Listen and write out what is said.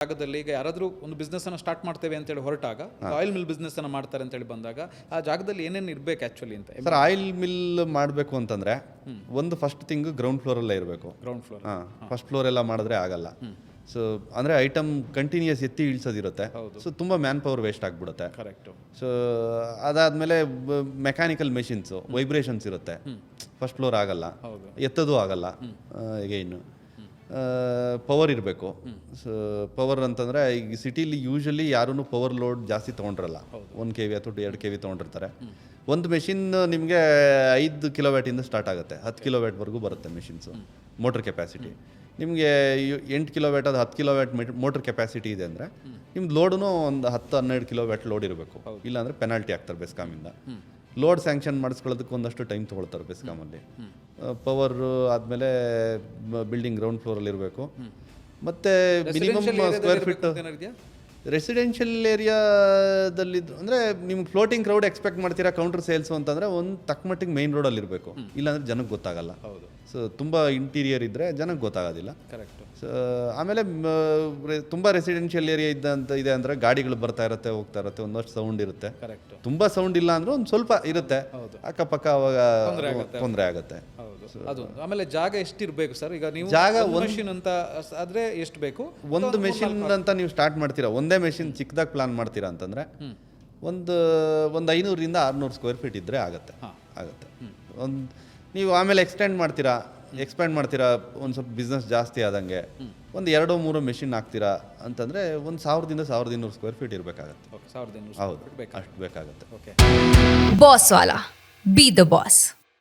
ಜಾಗದಲ್ಲಿ ಈಗ ಯಾರಾದರೂ ಒಂದು ಬಿಸ್ನೆಸ್ ಅನ್ನು ಸ್ಟಾರ್ಟ್ ಮಾಡ್ತೇವೆ ಅಂತೇಳಿ ಹೊರಟಾಗ ಆಯಿಲ್ ಮಿಲ್ ಬಿಸ್ನೆಸ್ ಅನ್ನು ಮಾಡ್ತಾರೆ ಅಂತೇಳಿ ಬಂದಾಗ ಆ ಜಾಗದಲ್ಲಿ ಏನೇನು ಇರಬೇಕು ಆ್ಯಕ್ಚುಲಿ ಅಂತ ಸರ್. ಆಯಿಲ್ ಮಿಲ್ ಮಾಡಬೇಕು ಅಂತಂದರೆ ಒಂದು ಫಸ್ಟ್ ಥಿಂಗ್ ಗ್ರೌಂಡ್ ಫ್ಲೋರಲ್ಲೇ ಇರಬೇಕು. Ground floor. ಫಸ್ಟ್ ಫ್ಲೋರ್ ಎಲ್ಲ ಮಾಡಿದ್ರೆ ಆಗಲ್ಲ. ಸೊ ಅಂದರೆ ಐಟಮ್ ಕಂಟಿನ್ಯೂಸ್ ಎತ್ತಿ ಇಳಿಸೋದಿರುತ್ತೆ. ಸೊ ತುಂಬ ಮ್ಯಾನ್ ಪವರ್ ವೇಸ್ಟ್ ಆಗಿಬಿಡುತ್ತೆ. ಕರೆಕ್ಟು. ಸೊ ಅದಾದಮೇಲೆ ಮೆಕ್ಯಾನಿಕಲ್ ಮೆಷಿನ್ಸು ವೈಬ್ರೇಷನ್ಸ್ ಇರುತ್ತೆ. ಫಸ್ಟ್ ಫ್ಲೋರ್ ಆಗಲ್ಲ, ಎತ್ತೋದು ಆಗಲ್ಲ. ಎಗೈನು ಪವರ್ ಇರಬೇಕು. ಸೊ ಪವರ್ ಅಂತಂದರೆ ಈಗ ಸಿಟಿಲಿ ಯೂಶಲಿ ಯಾರೂ ಪವರ್ ಲೋಡ್ ಜಾಸ್ತಿ ತೊಗೊಂಡ್ರಲ್ಲ. 1 kV ಅಥವಾ 2 kV ತೊಗೊಂಡಿರ್ತಾರೆ. ಒಂದು ಮೆಷಿನ್ ನಿಮಗೆ 5 ಕಿಲೋವ್ಯಾಟಿಂದ ಸ್ಟಾರ್ಟ್ ಆಗುತ್ತೆ, 10 ಕಿಲೋವ್ಯಾಟ್ವರೆಗೂ ಬರುತ್ತೆ ಮೆಷಿನ್ಸು ಮೋಟರ್ ಕೆಪಾಸಿಟಿ. ನಿಮಗೆ 8 ಕಿಲೋವ್ಯಾಟ್ ಅದು 10 ಕಿಲೋವ್ಯಾಟ್ ಮೋಟರ್ ಕೆಪಾಸಿಟಿ ಇದೆ ಅಂದರೆ ನಿಮ್ದು ಲೋಡೂ ಒಂದು 10-12 ಕಿಲೋವ್ಯಾಟ್ ಲೋಡ್ ಇರಬೇಕು. ಇಲ್ಲಾಂದರೆ ಪೆನಾಲ್ಟಿ ಆಗ್ತಾರೆ ಬೆಸ್ಕಾಮಿಂದ. ಲೋಡ್ ಸ್ಯಾಂಕ್ಷನ್ ಮಾಡಿಸ್ಕೊಳ್ಳೋದಕ್ಕೆ ಒಂದಷ್ಟು ಟೈಮ್ ತೊಗೊಳ್ತಾರೆ ಬೆಸ್ಕಾಮಲ್ಲಿ. ಪವರ್ ಆದಮೇಲೆ ಬಿಲ್ಡಿಂಗ್ ಗ್ರೌಂಡ್ ಫ್ಲೋರಲ್ಲಿ ಇರಬೇಕು. ಮತ್ತು ಮಿನಿಮಮ್ ಸ್ಕ್ವೇರ್ ಫೀಟ್ ರೆಸಿಡೆನ್ಷಿಯಲ್ ಏರಿಯಾದಲ್ಲಿ ಅಂದರೆ ನಿಮ್ಗೆ ಫ್ಲೋಟಿಂಗ್ ಕ್ರೌಡ್ ಎಕ್ಸ್ಪೆಕ್ಟ್ ಮಾಡ್ತೀರಾ ಕೌಂಟರ್ ಸೇಲ್ಸು ಅಂತಂದರೆ ಒಂದು ತಕ್ಕ ಮಟ್ಟಿಗೆ ಮೈನ್ ರೋಡಲ್ಲಿ ಇರಬೇಕು. ಇಲ್ಲಾಂದರೆ ಜನಕ್ಕೆ ಗೊತ್ತಾಗಲ್ಲ. ಹೌದು. ಸೊ ತುಂಬ ಇಂಟೀರಿಯರ್ ಇದ್ದರೆ ಜನಕ್ಕೆ ಗೊತ್ತಾಗೋದಿಲ್ಲ. ಕರೆಕ್ಟು. ಸೊ ಆಮೇಲೆ ತುಂಬ ರೆಸಿಡೆನ್ಷಿಯಲ್ ಏರಿಯಾ ಇದೆ ಅಂದರೆ ಗಾಡಿಗಳು ಬರ್ತಾ ಇರುತ್ತೆ, ಹೋಗ್ತಾ ಇರುತ್ತೆ, ಒಂದಷ್ಟು ಸೌಂಡ್ ಇರುತ್ತೆ. ಕರೆಕ್ಟು. ತುಂಬ ಸೌಂಡ್ ಇಲ್ಲ ಅಂದರೂ ಒಂದು ಸ್ವಲ್ಪ ಇರುತ್ತೆ. ಅಕ್ಕಪಕ್ಕ ಅವಾಗ ತೊಂದರೆ ಆಗುತ್ತೆ. ಅದು ಆಮೇಲೆ ಜಾಗ ಎಷ್ಟಿರಬೇಕು ಸರ್? ಈಗ ನೀವು ಜಾಗ ಒಂದು ಮೆಷಿನ್ ಅಂತ ಆದರೆ ಎಷ್ಟು ಬೇಕು? ಒಂದು ಮೆಷಿನ್ ಅಂತ ನೀವು ಸ್ಟಾರ್ಟ್ ಮಾಡ್ತೀರಾ, ಒಂದೇ ಮೆಷಿನ್ ಚಿಕ್ಕದಾಗಿ ಪ್ಲಾನ್ ಮಾಡ್ತೀರಾ ಅಂತಂದರೆ ಒಂದು 500ರಿಂದ 600 ಸ್ಕ್ವೇರ್ ಫೀಟ್ ಇದ್ದರೆ ಆಗುತ್ತೆ. ನೀವು ಆಮೇಲೆ ಎಕ್ಸ್ಪ್ಯಾಂಡ್ ಮಾಡ್ತೀರಾ ಒಂದು ಸ್ವಲ್ಪ ಬಿಸ್ನೆಸ್ ಜಾಸ್ತಿ ಆದಂಗೆ ಒಂದು 2-3 ಮೆಷಿನ್ ಹಾಕ್ತೀರಾ ಅಂತಂದರೆ ಒಂದು 1000ದಿಂದ 1200 ಸ್ಕ್ವೇರ್ ಫೀಟ್ ಇರಬೇಕಾಗತ್ತೆ. ಓಕೆ, 1200 ಹೌದು, ಅಷ್ಟು ಬೇಕಾಗುತ್ತೆ. Okay. Boss Vala, B the boss.